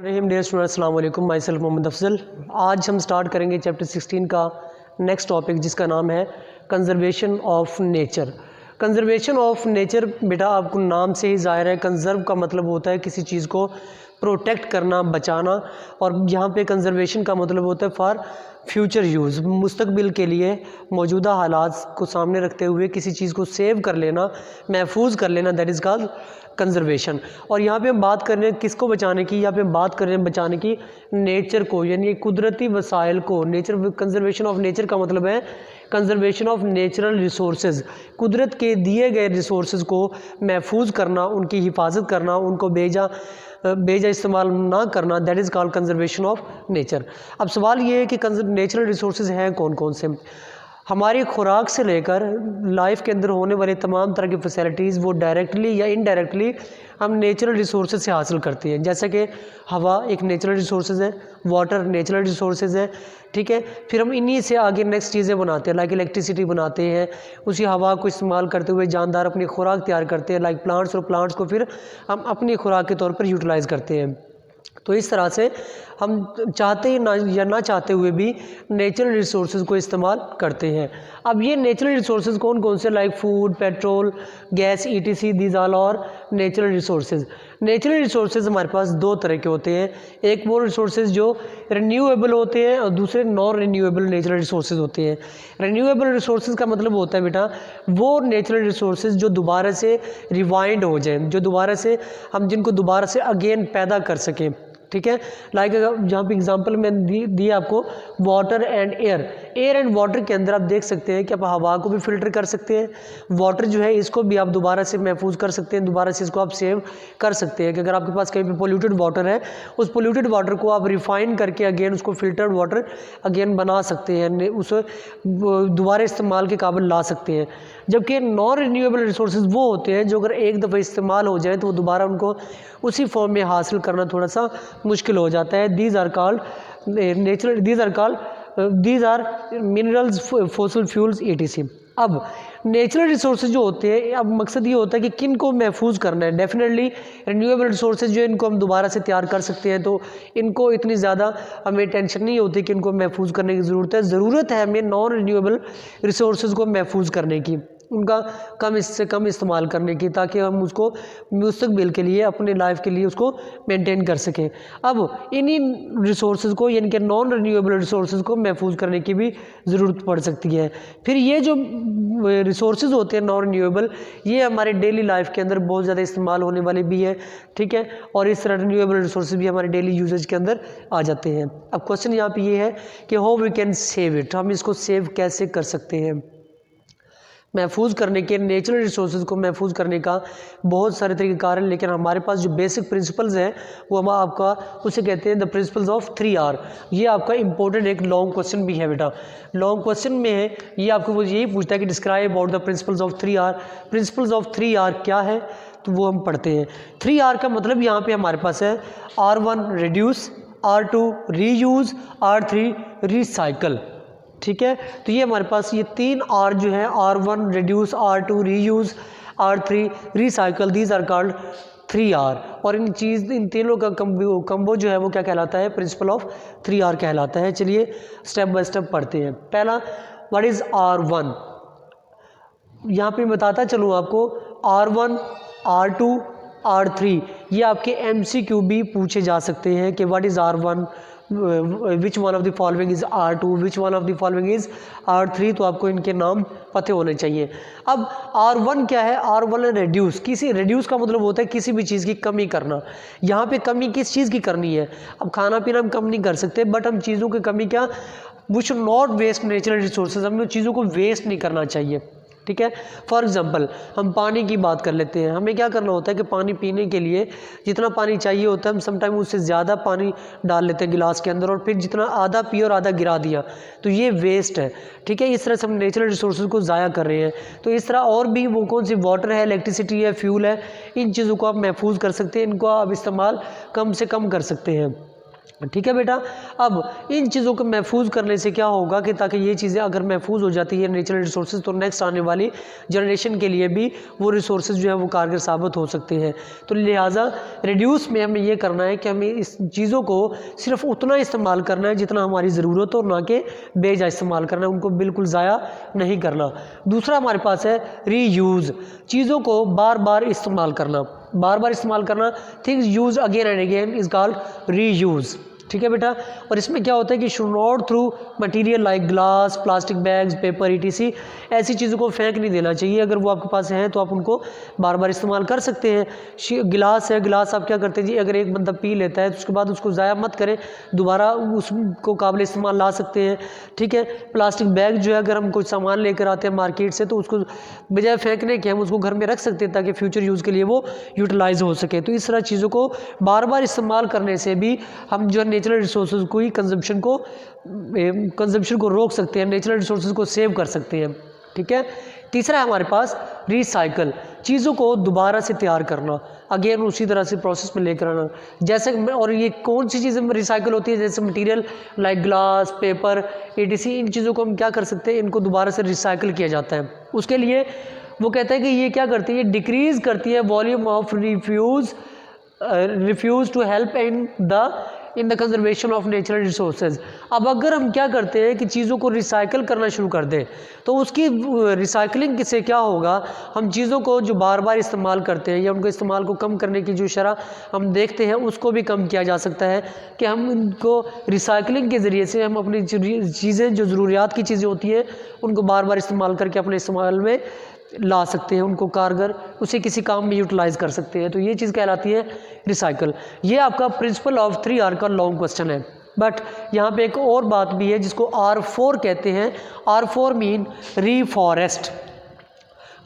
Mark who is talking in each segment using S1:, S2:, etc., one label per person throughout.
S1: रहीम dear student अस्सलाम वालेकुम, my self Mohammad Afzal. आज हम स्टार्ट करेंगे चैप्टर 16 का नेक्स्ट टॉपिक, जिसका नाम है conservation of nature. Conservation of nature बेटा आपको नाम से ही ज़ाहिर है, कंजर्व का मतलब होता है किसी चीज़ को प्रोटेक्ट करना, बचाना, और यहाँ पे कंजर्वेशन का मतलब होता है फॉर फ्यूचर यूज़, मुस्तकबिल के लिए मौजूदा हालात को सामने रखते हुए किसी चीज़ को सेव कर लेना, महफूज कर लेना, दैट इज़ कॉल्ड कंजर्वेशन। और यहाँ पे हम बात कर रहे हैं किसको बचाने की, यहाँ पे हम बात कर रहे हैं बचाने की नेचर को, यानी कुदरती वसाइल को। नेचर, कंजर्वेशन ऑफ नेचर का मतलब है कंजर्वेशन ऑफ नेचुरल रिसोर्सेज, कुदरत के दिए गए रिसोर्सेज को महफूज करना, उनकी हिफाजत करना, उनको बेजा इस्तेमाल ना करना, that is called conservation of nature. अब सवाल ये है कि नेचुरल रिसोर्सेज हैं कौन कौन से। हमारी खुराक से लेकर लाइफ के अंदर होने वाले तमाम तरह की फैसिलिटीज़ वो डायरेक्टली या इनडायरेक्टली हम नेचुरल रिसोर्सेज से हासिल करते हैं। जैसे कि हवा एक नेचुरल रिसोर्सेज है, वाटर नेचुरल रिसोर्सेज है, ठीक है। फिर हम इन्हीं से आगे नेक्स्ट चीज़ें बनाते हैं, लाइक इलेक्ट्रिसिटी बनाते हैं, उसी हवा को इस्तेमाल करते हुए जानदार अपनी खुराक तैयार करते हैं, लाइक प्लांट्स, और प्लांट्स को फिर हम अपनी खुराक के तौर पर यूटिलाइज़ करते हैं। तो इस तरह से हम चाहते ना या ना चाहते हुए भी नेचुरल रिसोर्सेज को इस्तेमाल करते हैं। अब ये नेचुरल रिसोर्सेज कौन कौन से, like food, petrol, gas, ETC, these all और नेचुरल रिसोर्सेज। नेचुरल रिसोर्सेज हमारे पास दो तरह के होते हैं, एक वो रिसोर्सेज जो रिन्यूएबल होते हैं और दूसरे नॉन रिन्यूएबल नेचुरल रिसोर्सेज होते हैं। रिन्यूएबल रिसोर्सेज का मतलब होता है बेटा वो नेचुरल रिसोर्सेज जो दोबारा से रिवाइंड हो जाएं, जो दोबारा से हम जिनको दोबारा से अगेन पैदा कर सकें, ठीक है। लाइक जहाँ पे एग्जांपल मैंने दी आपको, water and air. Air and water के अंदर आप देख सकते हैं कि आप हवा को भी फिल्टर कर सकते हैं, वाटर जो है इसको भी आप दोबारा से महफूज कर सकते हैं, दोबारा से इसको आप सेव कर सकते हैं कि अगर आपके पास कहीं पे पोल्यूटेड वाटर है, उस पोल्यूटेड वाटर को आप रिफाइन करके अगेन उसको फिल्टर्ड वाटर अगेन बना सकते हैं, उस दोबारा इस्तेमाल के काबिल ला सकते हैं। जबकि नॉन रिन्यूएबल रिसोर्सेज वो होते हैं जो अगर एक दफ़ा इस्तेमाल हो जाए तो वो दोबारा उनको उसी फॉर्म में हासिल करना थोड़ा सा मुश्किल हो जाता है। These are called natural, these are minerals, fossil fuels, ETC। अब नेचुरल रिसोर्सेज जो होते हैं, अब मकसद ये होता है कि किन को महफूज करना है। डेफिनेटली रिन्यूएबल रिसोर्सेज जो इनको हम दोबारा से तैयार कर सकते हैं, तो इनको इतनी ज़्यादा हमें टेंशन नहीं होती कि इनको महफूज करने की ज़रूरत है हमें नॉन रिन्यूएबल रिसोर्सेज को महफूज करने की, उनका कम से कम इस्तेमाल करने की, ताकि हम उसको मुस्तकबिल के लिए, अपने लाइफ के लिए उसको मेंटेन कर सकें। अब इन्हीं रिसोर्सेज को, यानी कि नॉन रिन्यूएबल रिसोर्सेज को महफूज करने की भी ज़रूरत पड़ सकती है। फिर ये जो रिसोर्सेज होते हैं नॉन रिन्यूएबल, ये हमारे डेली लाइफ के अंदर बहुत ज़्यादा इस्तेमाल होने वाले भी हैं, ठीक है, और इस तरह रिन्यूएबल रिसोर्सेज भी हमारे डेली यूजेज के अंदर आ जाते हैं। अब क्वेश्चन यहाँ पे ये है कि how we can save it, हम इसको सेव कैसे कर सकते हैं। महफूज करने के, नेचुरल रिसोर्सेज को महफूज करने का बहुत सारे तरीक़ेकार हैं, लेकिन हमारे पास जो बेसिक प्रिंसिपल्स हैं वो हम आपका उसे कहते हैं द प्रिंसिपल्स ऑफ 3R। ये आपका इंपॉर्टेंट एक लॉन्ग क्वेश्चन भी है बेटा। लॉन्ग क्वेश्चन में है ये आपको वो यही पूछता है कि describe about the principles of 3R। Principles of 3R क्या है, तो वो हम पढ़ते हैं। 3R का मतलब यहाँ पर हमारे पास है R1 reduce, R2 reuse, R3 recycle, ठीक है। तो ये हमारे पास ये 3R जो है, R1 reduce, R2 reuse, R3 recycle, these are called 3R। और इन तीनों का कम्बो जो है वो क्या कहलाता है, प्रिंसिपल ऑफ 3R कहलाता है। चलिए स्टेप बाय स्टेप पढ़ते हैं। पहला, व्हाट इज़ R1। यहाँ पे बताता चलूँ आपको, R1, R2, R3 ये आपके MCQ भी पूछे जा सकते हैं कि what is R1, which one of the following is R2, which one of the following is R3, तो आपको इनके नाम पते होने चाहिए। अब R1 क्या है, R1 रिड्यूस, रिड्यूस का मतलब होता है किसी भी चीज़ की कमी करना। यहाँ पे कमी किस चीज़ की करनी है, अब खाना पीना हम कम नहीं कर सकते, बट हम चीज़ों की कमी क्या, we should not waste natural resources, हमें चीज़ों को वेस्ट नहीं करना चाहिए, ठीक है। फॉर एग्जांपल हम पानी की बात कर लेते हैं, हमें क्या करना होता है कि पानी पीने के लिए जितना पानी चाहिए होता है हम समटाइम उससे ज़्यादा पानी डाल लेते हैं गिलास के अंदर, और फिर जितना आधा पिए और आधा गिरा दिया, तो ये वेस्ट है, ठीक है। इस तरह से हम नेचुरल रिसोर्सेज को ज़ाया कर रहे हैं। तो इस तरह और भी वो कौन सी, वाटर है, इलेक्ट्रिसिटी है, फ्यूल है, इन चीज़ों को आप महफूज कर सकते हैं, इनको आप इस्तेमाल कम से कम कर सकते हैं। ठीक है बेटा। अब इन चीज़ों को महफूज करने से क्या होगा कि ताकि ये चीज़ें अगर महफूज हो जाती है नेचुरल रिसोर्सेज, तो नेक्स्ट आने वाली जनरेशन के लिए भी वो रिसोर्सेज जो है वो कारगर साबित हो सकते हैं। तो लिहाजा रिड्यूस में हमें ये करना है कि हमें इस चीज़ों को सिर्फ उतना इस्तेमाल करना है जितना हमारी ज़रूरत हो, ना कि बेजा इस्तेमाल करना है, उनको बिल्कुल ज़ाया नहीं करना। दूसरा हमारे पास है रीयूज़, चीज़ों को बार बार इस्तेमाल करना, बार बार इस्तेमाल करना। Things use again and again is called reuse. ठीक है बेटा। और इसमें क्या होता है कि should not through material like glass, plastic bags, paper, etc, ऐसी चीज़ों को फेंक नहीं देना चाहिए। अगर वो आपके पास है तो आप उनको बार बार इस्तेमाल कर सकते हैं। गिलास है, गिलास आप क्या करते हैं जी, अगर एक बंदा पी लेता है तो उसके बाद उसको ज़ाया मत करें, दोबारा उसको काबिल इस्तेमाल ला सकते हैं। ठीक है। प्लास्टिक बैग जो है, अगर हम कोई सामान लेकर आते हैं मार्केट से तो उसको बजाय फेंकने के हम उसको घर में रख सकते हैं ताकि फ्यूचर यूज़ के लिए वो यूटिलाइज हो सके। तो इस तरह चीज़ों को बार बार इस्तेमाल करने से भी हम जो नेचुरल रिसोर्सेज को ही कंजम्पशन को रोक सकते हैं, नेचुरल रिसोर्सेज को सेव कर सकते हैं। ठीक है। तीसरा है हमारे पास रिसाइकल, चीज़ों को दोबारा से तैयार करना, अगेन उसी तरह से प्रोसेस में लेकर आना। जैसे और ये कौन सी चीज़ें रिसाइकल होती है, जैसे material like glass, paper, etc, इन चीज़ों को हम क्या कर सकते हैं, इनको दोबारा से रिसाइकल किया जाता है। उसके लिए वो कहते हैं कि ये क्या करती है, डिक्रीज़ करती है volume of refuse to help in the conservation of natural resources. अब अगर हम क्या करते हैं कि चीज़ों को रिसाइकल करना शुरू कर दें तो उसकी रिसाइकलिंग से क्या होगा, हम चीज़ों को जो बार बार इस्तेमाल करते हैं या उनको इस्तेमाल को कम करने की जो शरह हम देखते हैं उसको भी कम किया जा सकता है कि हम इनको रिसाइकलिंग के ज़रिए से हम अपनी चीज़ें जो ज़रूरियात की चीज़ें होती हैं उनको बार बार इस्तेमाल करके अपने इस्तेमाल में ला सकते हैं, उनको कारगर उसे किसी काम में यूटिलाइज कर सकते हैं। तो ये चीज़ कहलाती है रिसाइकल। ये आपका प्रिंसिपल ऑफ 3R का लॉन्ग क्वेश्चन है। बट यहाँ पे एक और बात भी है जिसको R4 कहते हैं। R4 mean रीफॉरेस्ट।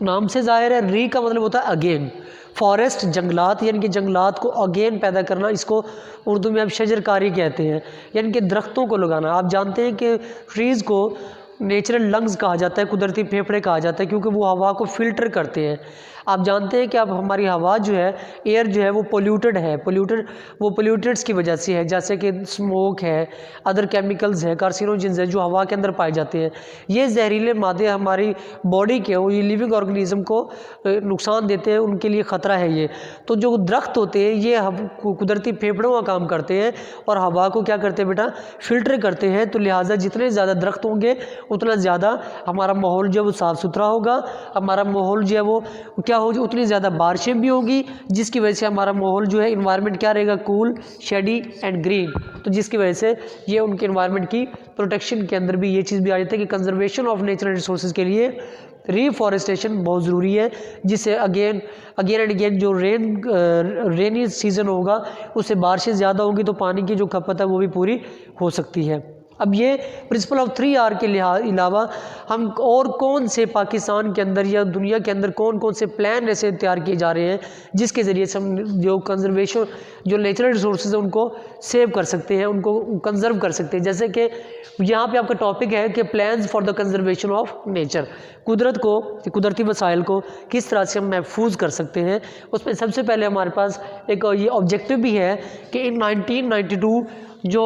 S1: नाम से जाहिर है, री का मतलब होता है अगेन, फॉरेस्ट जंगलात, यानी कि जंगलात को अगेन पैदा करना, इसको उर्दू में अब शजरकारी कहते हैं, यानी कि दरख्तों को लगाना। आप जानते हैं कि ट्रीज़ को नेचुरल लंग्स कहा जाता है, कुदरती फेफड़े कहा जाता है, क्योंकि वो हवा को फिल्टर करते हैं। आप जानते हैं कि अब हमारी हवा जो है, एयर जो है वो पोल्यूटेड है, वो पोल्यूटेड्स की वजह से है, जैसे कि स्मोक है, अदर केमिकल्स है, कार्सिनोजेंस है जो हवा के अंदर पाए जाते हैं। ये जहरीले मादे हमारी बॉडी के, ये लिविंग ऑर्गेनिज्म को नुकसान देते हैं, उनके लिए ख़तरा है ये। तो जो दरख्त होते हैं ये कुदरती फेफड़ों का काम करते हैं और हवा को क्या करते हैं बेटा, फिल्टर करते हैं। तो लिहाजा जितने ज़्यादा दरख्त होंगे उतना ज़्यादा हमारा माहौल जो है वो साफ़ सुथरा होगा, हमारा माहौल जो है वो क्या होगी, उतनी ज़्यादा बारिशें भी होगी, जिसकी वजह से हमारा माहौल जो है, इन्वायरमेंट क्या रहेगा, कूल, शेडी एंड ग्रीन। तो जिसकी वजह से ये उनके इन्वायरमेंट की प्रोटेक्शन के अंदर भी ये चीज़ भी आ जाती है कि कंजर्वेशन ऑफ नेचुरल रिसोर्सेज के लिए रीफॉरेस्टेशन बहुत ज़रूरी है, जिससे अगेन एंड अगेन जो रेनी सीज़न होगा उससे बारिशें ज़्यादा होंगी तो पानी की जो खपत है वो भी पूरी हो सकती है। अब ये प्रिंसिपल ऑफ 3R के अलावा हम और कौन से पाकिस्तान के अंदर या दुनिया के अंदर कौन कौन से प्लान ऐसे तैयार किए जा रहे हैं जिसके ज़रिए से हम जो कंजर्वेशन जो नेचुरल रिसोर्सेज है उनको सेव कर सकते हैं, उनको कंजर्व कर सकते हैं। जैसे कि यहाँ पे आपका टॉपिक है कि plans for the conservation of nature, कुदरती वसाइल को किस तरह से हम महफूज कर सकते हैं। उसमें सबसे पहले हमारे पास एक ये ऑब्जेक्टिव भी है कि इन 1992 जो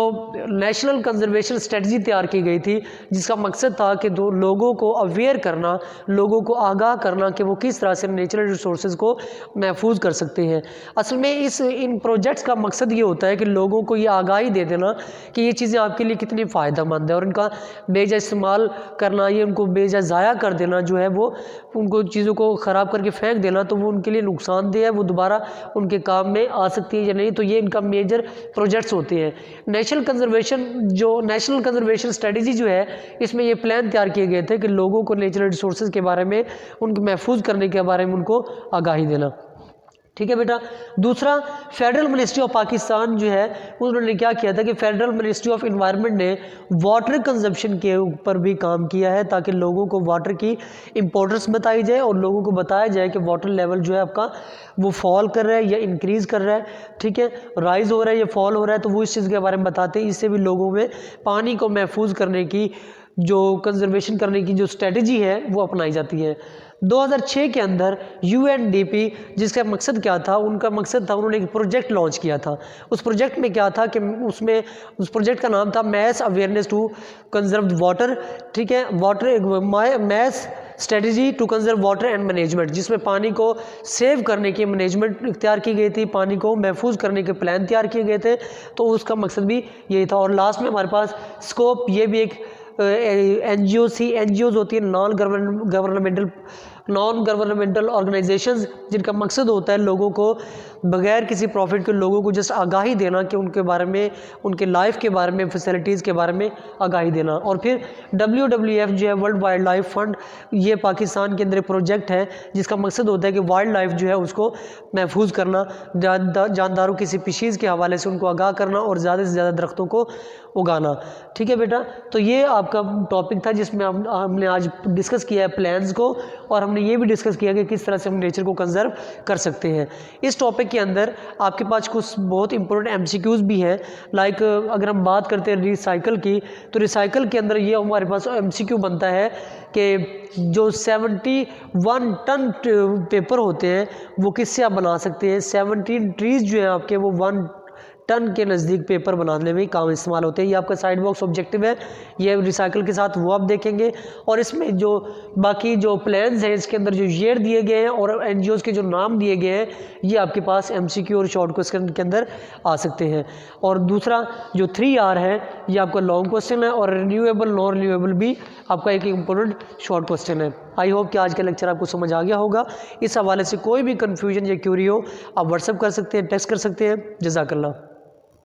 S1: नेशनल कंजर्वेशन स्ट्रेटजी तैयार की गई थी, जिसका मकसद था कि लोगों को अवेयर करना, लोगों को आगाह करना कि वो किस तरह से नेचुरल रिसोर्सेज को महफूज कर सकते हैं। असल में इन प्रोजेक्ट्स का मकसद ये होता है कि लोगों को ये आगाही दे देना कि ये चीज़ें आपके लिए कितनी फ़ायदेमंद है और इनका बेजा इस्तेमाल करना, ये उनको बेजा ज़ाया कर देना जो है वो उनको चीज़ों को ख़राब करके फेंक देना, तो वो उनके लिए नुकसानदेह है, वो दोबारा उनके काम में आ सकती है या नहीं। तो ये इनका मेजर प्रोजेक्ट्स होते हैं। नेशनल कंजर्वेशन स्ट्रेटजी जो है, इसमें ये प्लान तैयार किए गए थे कि लोगों को नेचुरल रिसोर्सेज के बारे में, उनको महफूज करने के बारे में उनको आगाही देना। ठीक है बेटा। दूसरा, फेडरल मिनिस्ट्री ऑफ पाकिस्तान जो है उन्होंने क्या किया था कि फेडरल मिनिस्ट्री ऑफ एनवायरनमेंट ने वाटर कंजप्शन के ऊपर भी काम किया है ताकि लोगों को वाटर की इंपॉर्टेंस बताई जाए और लोगों को बताया जाए कि वाटर लेवल जो है आपका वो फॉल कर रहा है या इंक्रीज़ कर रहा है। ठीक है, राइज़ हो रहा है या फॉल हो रहा है, तो वो इस चीज़ के बारे में बताते हैं। इससे भी लोगों में पानी को महफूज करने की जो कंजर्वेशन करने की जो स्ट्रेटजी है वो अपनाई जाती है। 2006 के अंदर UNDP, जिसका मकसद क्या था, उनका मकसद था, उन्होंने एक प्रोजेक्ट लॉन्च किया था। उस प्रोजेक्ट में क्या था कि उस प्रोजेक्ट का नाम था mass awareness to conserve water, ठीक है, water mass strategy to conserve water and management, जिसमें पानी को सेव करने की मैनेजमेंट तैयार की गई थी, पानी को महफूज करने के प्लान तैयार किए गए थे। तो उसका मकसद भी यही था। और लास्ट में हमारे पास स्कोप, ये भी एक NGOs होती है, नॉन गवर्नमेंटल ऑर्गेनाइजेशंस, जिनका मकसद होता है लोगों को बगैर किसी प्रॉफिट के लोगों को जस्ट आगाही देना कि उनके बारे में, उनके लाइफ के बारे में, फैसिलिटीज़ के बारे में आगाही देना। और फिर WWF जो है, वर्ल्ड वाइल्ड लाइफ फंड, ये पाकिस्तान के अंदर एक प्रोजेक्ट है जिसका मकसद होता है कि वाइल्ड लाइफ जो है उसको महफूज करना, जानदारों की स्पीशीज़ के हवाले से उनको आगाह करना और ज़्यादा से ज़्यादा दरख्तों को उगाना। ठीक है बेटा, तो ये आपका टॉपिक था जिसमें हमने आज डिस्कस किया है प्लान्स को, और हमने ये भी डिस्कस किया कि किस तरह से हम नेचर को कंजर्व कर सकते हैं। इस टॉपिक के अंदर आपके पास कुछ बहुत इंपॉर्टेंट MCQs भी हैं। लाइक अगर हम बात करते हैं रिसाइकल की, तो रिसाइकल के अंदर ये हमारे पास MCQ बनता है कि जो 71 टन पेपर होते हैं वो किससे आप बना सकते हैं। 17 ट्रीज़ जो हैं आपके, वो 1 टन के नज़दीक पेपर बनाने में काम इस्तेमाल होते हैं। ये आपका साइड बॉक्स ऑब्जेक्टिव है, ये रिसाइकल के साथ वो आप देखेंगे। और इसमें जो बाकी जो प्लान्स हैं, इसके अंदर जो ईयर दिए गए हैं और NGOs के जो नाम दिए गए हैं, ये आपके पास MCQ और शॉर्ट क्वेश्चन के अंदर आ सकते हैं। और दूसरा जो 3R है, ये आपका लॉन्ग क्वेश्चन है, और रिन्यूएबल नॉन रिन्यूएबल भी आपका एक इंपॉर्टेंट शॉर्ट क्वेश्चन है। आई होप कि आज का लेक्चर आपको समझ आ गया होगा। इस हवाले से कोई भी कन्फ्यूजन या क्यूरी हो, आप व्हाट्सअप कर सकते हैं, टेक्स्ट कर सकते हैं। जज़ाकल्लाह।